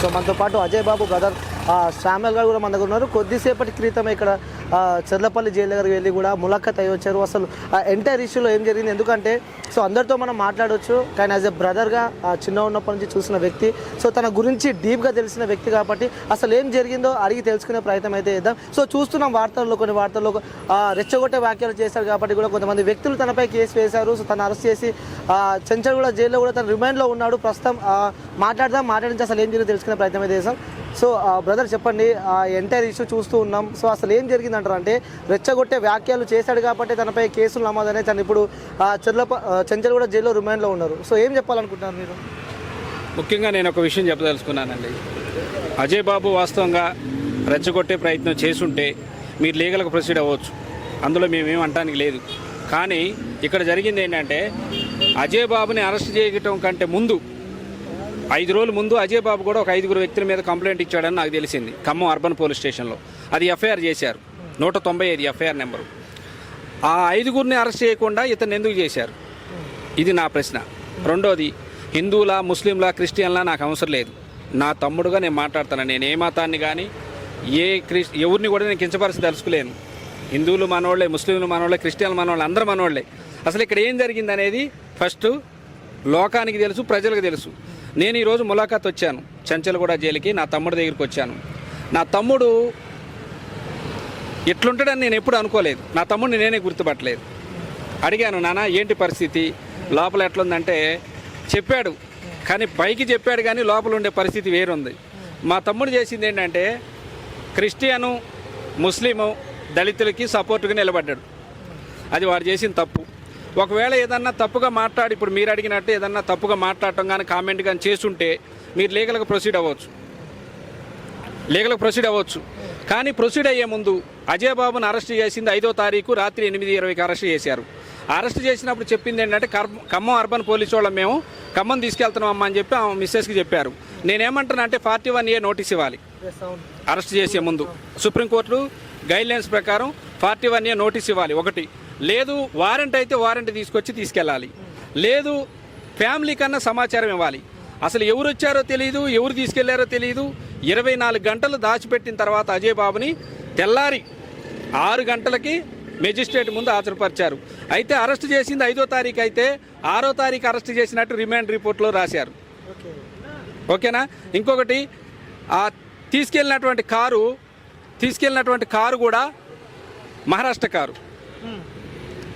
So మనతో పాటు అజయ్ బాబు brother Samuel గారు కూడా మన దగ్గర ఉన్నారు. కొద్దిసేపటి క్రితం ఇక్కడ చెర్లపల్లి జైలు దగ్గరికి వెళ్ళి కూడా ములాఖత్ అయ్యి వచ్చారు. అసలు ఎంటైర్ ఇష్యూలో ఏం జరిగింది, ఎందుకంటే సో అందరితో మనం మాట్లాడవచ్చు, కానీ యాజ్ ఎ బ్రదర్గా చిన్న ఉన్నప్పటి నుంచి చూసిన వ్యక్తి, సో తన గురించి డీప్గా తెలిసిన వ్యక్తి కాబట్టి అసలు ఏం జరిగిందో అడిగి తెలుసుకునే ప్రయత్నం అయితే చేద్దాం. సో చూస్తున్నాం కొన్ని వార్తల్లో రెచ్చగొట్టే వ్యాఖ్యలు చేశారు కాబట్టి కూడా కొంతమంది వ్యక్తులు తనపై కేసు వేశారు. సో తను అరెస్ట్ చేసి చెంచల్గూడ జైల్లో కూడా తను రిమాండ్లో ఉన్నాడు. ప్రస్తుతం మాట్లాడించి అసలు ఏం జరిగిందో తెలుసుకునే ప్రయత్నం అయితే చేశాం. సో బ్రదర్ చెప్పండి, ఎంటైర్ ఇష్యూ చూస్తూ ఉన్నాం. సో అసలు ఏం జరిగిందంటారు అంటే రెచ్చగొట్టే వ్యాఖ్యలు చేశాడు కాబట్టి తనపై కేసులు నమోదనే తను ఇప్పుడు చెంచల్గూడ జైల్లో రిమాండ్లో ఉన్నారు. సో ఏం చెప్పాలనుకుంటున్నారు మీరు? ముఖ్యంగా నేను ఒక విషయం చెప్పదలుచుకున్నానండి. అజయ్ బాబు వాస్తవంగా రెచ్చగొట్టే ప్రయత్నం చేసుంటే మీరు లీగల్గా ప్రొసీడ్ అవ్వచ్చు, అందులో మేమేం అంటానికి లేదు. కానీ ఇక్కడ జరిగింది ఏంటంటే అజయ్ బాబుని అరెస్ట్ చేయటం కంటే ముందు 5 రోజుల ముందు అజయ్ బాబు కూడా ఒక 5 వ్యక్తుల మీద కంప్లైంట్ ఇచ్చాడని నాకు తెలిసింది ఖమ్మం అర్బన్ పోలీస్ స్టేషన్లో. అది ఎఫ్ఐఆర్ చేశారు, 195 ఎఫ్ఐఆర్ నెంబరు. ఆ 5 అరెస్ట్ చేయకుండా ఇతను ఎందుకు చేశారు, ఇది నా ప్రశ్న. రెండోది, హిందువులా ముస్లింలా క్రిస్టియన్లా నాకు అవసరం లేదు. నా తమ్ముడుగా నేను మాట్లాడుతాను. నేను ఏ మతాన్ని కానీ ఎవరిని కూడా నేను కించపరిచి తెలుసుకోలేను. హిందువులు మనోళ్ళే, ముస్లింలు మనోళ్ళే, క్రిస్టియన్లు మనోళ్ళే, అందరూ మనోళ్ళే. అసలు ఇక్కడ ఏం జరిగింది అనేది ఫస్ట్ లోకానికి తెలుసు, ప్రజలకు తెలుసు. నేను ఈరోజు ములాఖాత్ వచ్చాను చెంచల్గూడ జైలుకి, నా తమ్ముడి దగ్గరికి వచ్చాను. నా తమ్ముడు ఎట్లుంటాడని నేను ఎప్పుడు అనుకోలేదు. నా తమ్ముడిని నేనే గుర్తుపట్టలేదు. అడిగాను, నాన్న ఏంటి పరిస్థితి, లోపల ఎట్లుందంటే చెప్పాడు, కానీ పైకి చెప్పాడు కానీ లోపల ఉండే పరిస్థితి వేరుంది. మా తమ్ముడు చేసింది ఏంటంటే క్రిస్టియను, ముస్లిము, దళితులకి సపోర్టుగా నిలబడ్డాడు. అది వాడు చేసిన తప్పు. ఒకవేళ ఏదన్నా తప్పుగా మాట్లాడి, ఇప్పుడు మీరు అడిగినట్టు ఏదన్నా తప్పుగా మాట్లాడటం కానీ కామెంట్ కానీ చేస్తుంటే మీరు లీగల్గా ప్రొసీడ్ అవ్వచ్చు. కానీ ప్రొసీడ్ అయ్యే ముందు అజయ్ బాబుని అరెస్ట్ చేసింది 5వ తారీఖు రాత్రి 8:20కి అరెస్ట్ చేశారు. అరెస్ట్ చేసినప్పుడు చెప్పింది ఏంటంటే ఖమ్మం అర్బన్ పోలీసు వాళ్ళం మేము ఖమ్మం తీసుకెళ్తున్నామమ్మా అని చెప్పి ఆమె మిస్సెస్కి చెప్పారు. నేనేమంటున్నా అంటే 41A నోటీస్ ఇవ్వాలి అరెస్ట్ చేసే ముందు. సుప్రీంకోర్టు గైడ్లైన్స్ ప్రకారం 41A నోటీస్ ఇవ్వాలి. ఒకటి, లేదు వారెంట్ అయితే వారెంట్ తీసుకెళ్ళాలి. లేదు ఫ్యామిలీ కన్నా సమాచారం ఇవ్వాలి. అసలు ఎవరు వచ్చారో తెలియదు, ఎవరు తీసుకెళ్లారో తెలియదు. 24 గంటలు దాచిపెట్టిన తర్వాత అజయ్ బాబుని తెల్లారి 6 గంటలకి మెజిస్ట్రేట్ ముందు హాజరుపరిచారు. అయితే అరెస్ట్ చేసింది 5వ తారీఖు అయితే 6వ తారీఖు అరెస్ట్ చేసినట్టు రిమాండ్ రిపోర్ట్లో రాశారు. ఓకేనా? ఇంకొకటి, ఆ తీసుకెళ్ళినటువంటి కారు కూడా మహారాష్ట్ర కారు,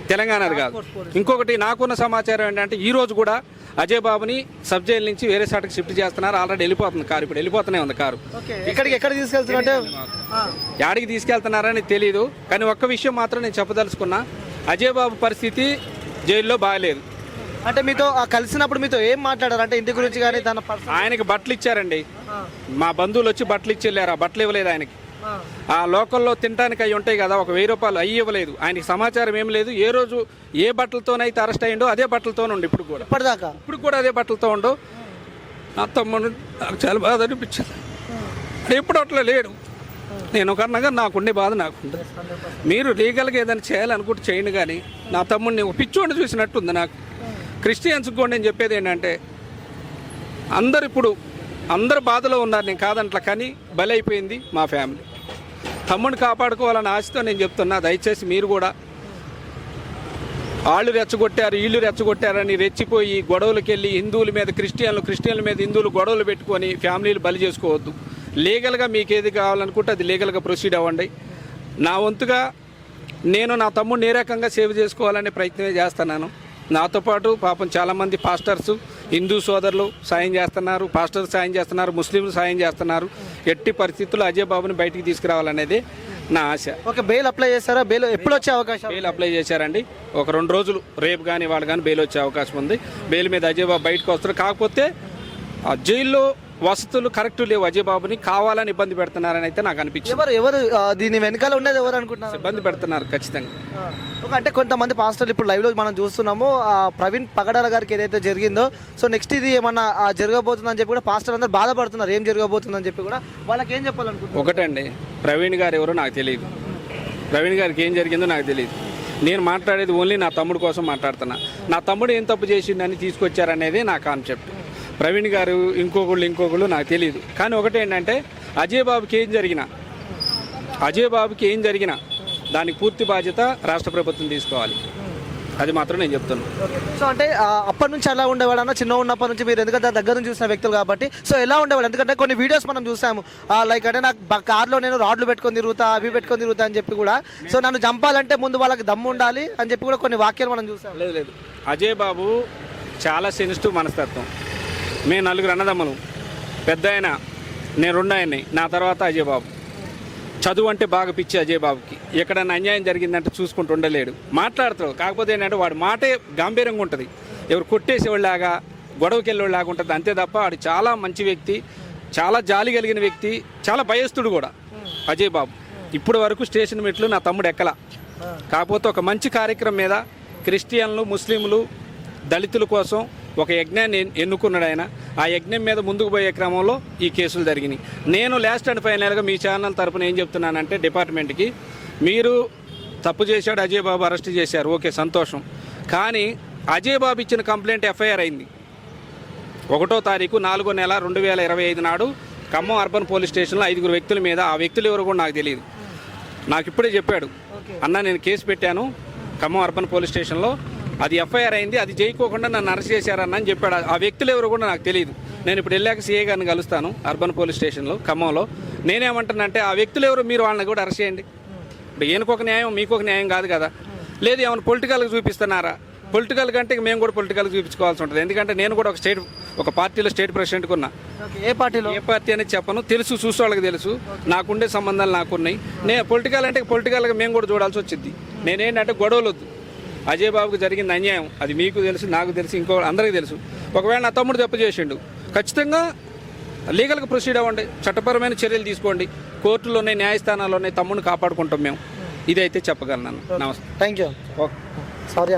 తెలంగాణది కాదు. ఇంకొకటి, నాకున్న సమాచారం ఏంటంటే ఈరోజు కూడా అజయ్ బాబుని సబ్ జైలు నుంచి వేరే చోటకి షిఫ్ట్ చేస్తున్నారు. ఆల్రెడీ వెళ్ళిపోతుంది కారు, ఇప్పుడు వెళ్ళిపోతూనే ఉంది కారు. ఎక్కడ తీసుకెళ్తున్నారంటే యాడికి తీసుకెళ్తున్నారని తెలియదు. కానీ ఒక్క విషయం మాత్రం నేను చెప్పదలుచుకున్నా, అజయ్ బాబు పరిస్థితి జైల్లో బాగాలేదు. అంటే మీతో కలిసినప్పుడు మీతో ఏం మాట్లాడారు అంటే ఇంటి గురించి కానీ ఆయనకి బట్టలు ఇచ్చారండి. మా బంధువులు వచ్చి బట్టలు ఇచ్చి వెళ్ళారు. ఆ బట్టలు ఇవ్వలేదు ఆయనకి. ఆ లోకల్లో తినడానికి అవి ఉంటాయి కదా, ఒక 1000 రూపాయలు అవి ఇవ్వలేదు. ఆయనకి సమాచారం ఏం లేదు. ఏ రోజు ఏ బట్టలతోనైతే అరెస్ట్ అయ్యిండో అదే బట్టలతోనే ఉండు. ఇప్పుడు కూడా అదే బట్టలతో ఉండు. నా తమ్ముడు నాకు చాలా బాధ అనిపించింది. ఎప్పుడు అట్లా లేడు. నేను కన్నా నాకుండే బాధ నాకుండే. మీరు లీగల్గా ఏదైనా చేయాలనుకుంటే చేయండి, కానీ నా తమ్ముడిని పిచ్చోడిని చూసినట్టుంది నాకు. క్రిస్టియన్స్ కూడా నేను చెప్పేది ఏంటంటే అందరు బాధలో ఉన్నారు, నేను కాదంట్లా. కానీ బలైపోయింది మా ఫ్యామిలీ. తమ్ముడిని కాపాడుకోవాలని ఆశతో నేను చెప్తున్నా. దయచేసి మీరు కూడా వాళ్ళు రెచ్చగొట్టారు, వీళ్ళు రెచ్చగొట్టారని రెచ్చిపోయి గొడవలకు వెళ్ళి హిందువుల మీద క్రిస్టియన్ల మీద హిందువులు గొడవలు పెట్టుకొని ఫ్యామిలీలు బలి చేసుకోవద్దు. లీగల్గా మీకు ఏది కావాలనుకుంటే అది లీగల్గా ప్రొసీడ్ అవ్వండి. నా వంతుగా నేను నా తమ్ముడిని ఏ రకంగా సేవ్ చేసుకోవాలనే ప్రయత్నమే చేస్తున్నాను. నాతో పాటు పాపం చాలామంది పాస్టర్సు, హిందూ సోదరులు సాయం చేస్తున్నారు, పాస్టర్లు సాయం చేస్తున్నారు, ముస్లింలు సాయం చేస్తున్నారు. ఎట్టి పరిస్థితుల్లో అజయ్ బాబుని బయటికి తీసుకురావాలనేది నా ఆశ. ఒక బెయిల్ అప్లై చేస్తారా? బెయిల్ ఎప్పుడు వచ్చే అవకాశం? బెయిల్ అప్లై చేశారండి. ఒక 2 రోజులు, రేపు కానీ వాళ్ళు కానీ బెయిల్ వచ్చే అవకాశం ఉంది. బెయిల్ మీద అజయ్ బాబు బయటకు వస్తారు. కాకపోతే ఆ జైల్లో వసతులు కరెక్ట్ లేవు. అజయ్ బాబుని కావాలని ఇబ్బంది పెడుతున్నారని అయితే నాకు అనిపించింది. ఎవరు దీని వెనకాల ఉండేది ఎవరు అనుకుంటున్నారు? ఇబ్బంది పెడుతున్నారు ఖచ్చితంగా. అంటే కొంతమంది పాస్టర్లు ఇప్పుడు లైవ్లో మనం చూస్తున్నాము. ప్రవీణ్ పగడాల గారికి ఏదైతే జరిగిందో, సో నెక్స్ట్ ఇది ఏమన్నా జరగబోతుందని చెప్పి కూడా పాస్టర్ అందరూ బాధపడుతున్నారు. ఏం జరగబోతుందని చెప్పి కూడా వాళ్ళకి ఏం చెప్పాలనుకుంటున్నారు? ఒకటండి, ప్రవీణ్ గారు ఎవరో నాకు తెలియదు. ప్రవీణ్ గారికి ఏం జరిగిందో నాకు తెలియదు. నేను మాట్లాడేది ఓన్లీ నా తమ్ముడు కోసం మాట్లాడుతున్నా. నా తమ్ముడు ఏం తప్పు చేసిండని తీసుకొచ్చారనేది నా కాన్సెప్ట్. ప్రవీణ్ గారు ఇంకొకళ్ళు నాకు తెలియదు. కానీ ఒకటేంటంటే అజయ్ బాబుకి ఏం జరిగినా దానికి పూర్తి బాధ్యత రాష్ట్ర ప్రభుత్వం తీసుకోవాలి. అది మాత్రం నేను చెప్తాను. సో అంటే అప్పటి నుంచి ఎలా ఉండేవాడు అన్న, చిన్న ఉన్నప్పటి నుంచి మీరు ఎందుకంటే దగ్గర నుంచి చూసిన వ్యక్తులు కాబట్టి, సో ఎలా ఉండేవాడు? ఎందుకంటే కొన్ని వీడియోస్ మనం చూసాము, లైక్ అంటే నాకు కార్లో నేను రాడ్లు పెట్టుకొని తిరుగుతా, అవి పెట్టుకొని తిరుగుతా అని చెప్పి కూడా, సో నన్ను చంపాలంటే ముందు వాళ్ళకి దమ్ము ఉండాలి అని చెప్పి కూడా కొన్ని వాక్యాలు మనం చూసాం. లేదు, అజయ్ బాబు చాలా సెన్సిటివ్ మనస్తత్వం. మేము 4 అన్నదమ్ములు, పెద్ద ఆయన, నేను 2 ఆయన్ని, నా తర్వాత అజయ్ బాబు. చదువు అంటే బాగా పిచ్చి అజయ్ బాబుకి. ఎక్కడన్నా అన్యాయం జరిగిందంటే చూసుకుంటూ ఉండలేడు, మాట్లాడతాడు. కాకపోతే ఏంటంటే వాడి మాటే గాంభీర్యంగా ఉంటుంది, ఎవరు కొట్టేసేవాళ్ళలాగా గొడవకి వెళ్ళేవాళ్ళలాగా ఉంటుంది. అంతే తప్ప వాడు చాలా మంచి వ్యక్తి, చాలా జాలి కలిగిన వ్యక్తి, చాలా భయస్తుడు కూడా అజయ్ బాబు. ఇప్పటి వరకు స్టేషన్ మెట్లు నా తమ్ముడు ఎక్కల. కాకపోతే ఒక మంచి కార్యక్రమం మీద క్రిస్టియన్లు, ముస్లింలు, దళితుల కోసం ఒక యజ్ఞాన్ని ఎన్నుకున్నాడు ఆయన. ఆ యజ్ఞం మీద ముందుకు పోయే క్రమంలో ఈ కేసులు జరిగినాయి. నేను లాస్ట్ అండ్ ఫైనల్గా మీ ఛానల్ తరపున ఏం చెప్తున్నానంటే, డిపార్ట్మెంట్కి, మీరు తప్పు చేశాడు, అజయ్ బాబు అరెస్ట్ చేశారు, ఓకే సంతోషం. కానీ అజయ్ బాబు ఇచ్చిన కంప్లైంట్ ఎఫ్ఐఆర్ అయింది 1వ తారీఖు 4వ నెల 2025 నాడు ఖమ్మం అర్బన్ పోలీస్ స్టేషన్లో 5 వ్యక్తుల మీద. ఆ వ్యక్తులు ఎవరు కూడా నాకు తెలియదు. నాకు ఇప్పుడే చెప్పాడు, అన్న నేను కేసు పెట్టాను ఖమ్మం అర్బన్ పోలీస్ స్టేషన్లో, అది ఎఫ్ఐఆర్ అయింది, అది చేయకోకుండా నన్ను అరెస్ట్ చేశారన్న అని చెప్పాడు. ఆ వ్యక్తులు ఎవరు కూడా నాకు తెలియదు. నేను ఇప్పుడు వెళ్ళాక సిఐ గారిని కలుస్తాను అర్బన్ పోలీస్ స్టేషన్లో ఖమ్మంలో. నేనేమంటానంటే ఆ వ్యక్తులు ఎవరు, మీరు వాళ్ళని కూడా అరెస్ట్ చేయండి. ఇప్పుడు ఈయనకొక న్యాయం మీకొక న్యాయం కాదు కదా. లేదు ఏమైనా పొలిటికల్గా చూపిస్తున్నారా? పొలిటికల్ కంటే మేము కూడా పొలిటికల్గా చూపించుకోవాల్సి ఉంటుంది. ఎందుకంటే నేను కూడా ఒక పార్టీలో స్టేట్ ప్రెసిడెంట్గా ఉన్నా. ఏ పార్టీలో? ఏ పార్టీ అనేది చెప్పను, తెలుసు, చూసే వాళ్ళకి తెలుసు, నాకుండే సంబంధాలు నాకున్నాయి. పొలిటికల్ అంటే పొలిటికల్గా మేము కూడా చూడాల్సి వచ్చింది. నేనేంటంటే గొడవలు వద్దు. అజయ్ బాబుకి జరిగింది అన్యాయం, అది మీకు తెలుసు, నాకు తెలుసు, ఇంకో అందరికీ తెలుసు. ఒకవేళ నా తమ్ముడు తప్పు చేసిండు, ఖచ్చితంగా లీగల్గా ప్రొసీడ్ అవ్వండి, చట్టపరమైన చర్యలు తీసుకోండి. కోర్టులోనే, న్యాయస్థానాల్లోనే తమ్ముడిని కాపాడుకుంటాం మేము. ఇదైతే చెప్పగలను. నమస్తే. Thank you. ఓకే. సారీ.